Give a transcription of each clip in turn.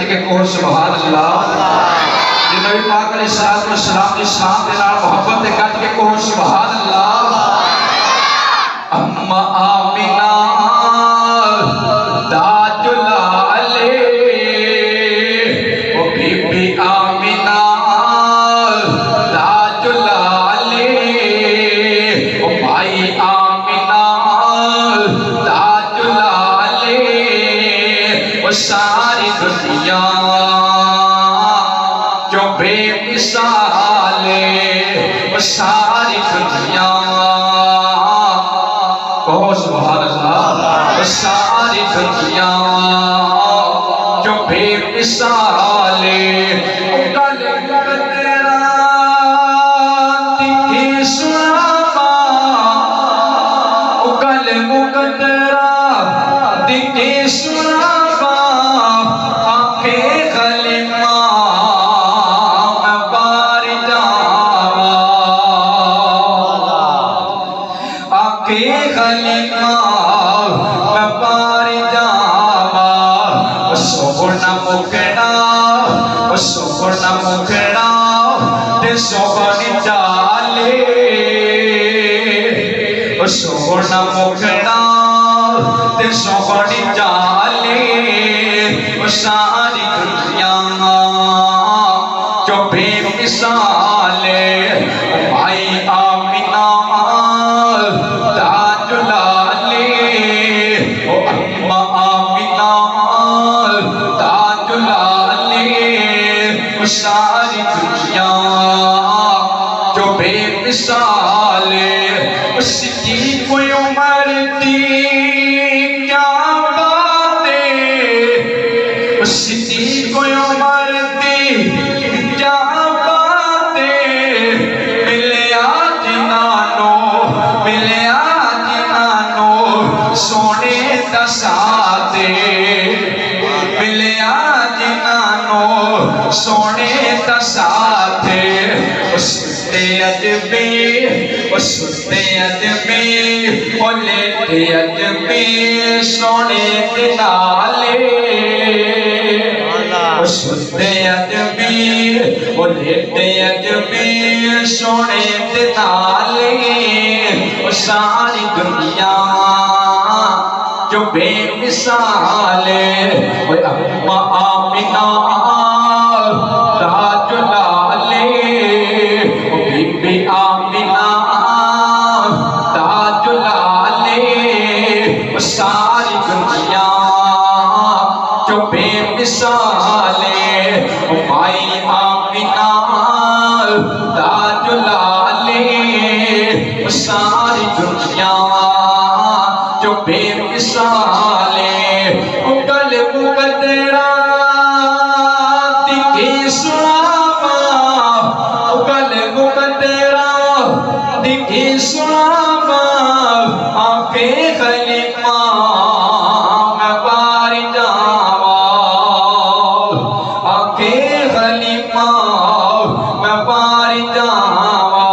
کے کہو سبحان اللہ۔ جی نبی پاک علیہ السلام کی شان دے نال محبت دے کٹ کے کہو سبحان اللہ۔ اما آمینہ تاج العلے، او بی بی آمینہ تاج العلے، او بھائی آمینہ تاج العلے، او ساری دنیا جو بے مثال ہے، وہ ساری دنیا کہو سبحان اللہ، وہ ساری دنیا جو بے مثال ہے، وہ گل تیرا تیکھی سنابا، وہ گل تیرا تیکھی سنابا، آنکھیں غلمہ غلیمہ میں بار جاوا، سونا مکھڑا سونا مکھڑا تے سونی چالے، سونا مکھڑا تے سونی چالے، ساری دنیا جو بے مثال ہے، بھائی آمینہ تاج العلے، او اما آمینہ تاج العلے، او ساری دنیا جو بے مثال ہے، اس کی کوئی عمر تھی کیا بات ہے، اس کی کوئی عمر تھی کیا بات ہے، ملیا جنانو ملیا سونے دا ساتھ، ملیا جنانو سونے دا ساتھ، ستے عجبی او لیٹے عجبی سونے دے نالے، ستے عجبی او لیٹے عجبی سونے دے نالے، ساری دنیا جو بے مثال ہے، وہ اما آمینہ تاج العلے، وہ بی بی آمینہ تاج العلے، وہ ساری دنیا جو بے مثال ہے، وہ بھائی آمینہ تاج العلے، وہ ساری دنیا جو بے مثال ہے، وہ گل تیرا تیکھی سنابا، وہ گل تیرا تیکھی سنابا، آنکھیں غلیمہ میں بار جاوا، آنکھیں غلیمہ میں بار جاوا،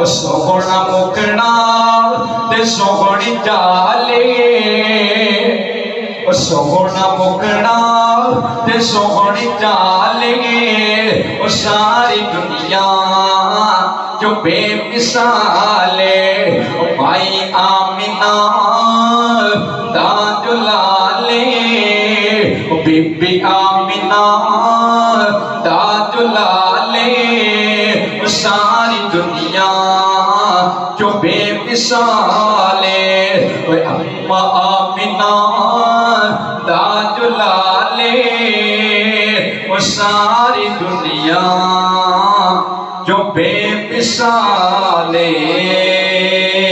سونا مکھڑا تے سونی چالے، سونا مکھڑا تے سونی چالے، ساری دنیا جو بے مثال ہے، بھائی آمینہ تاج العلے، بی بی آمینہ تاج العلے، ساری دنیا جو بے مثال ہے، وہ اما آمینہ تاج العلے، وہ ساری دنیا جو بے مثال ہے۔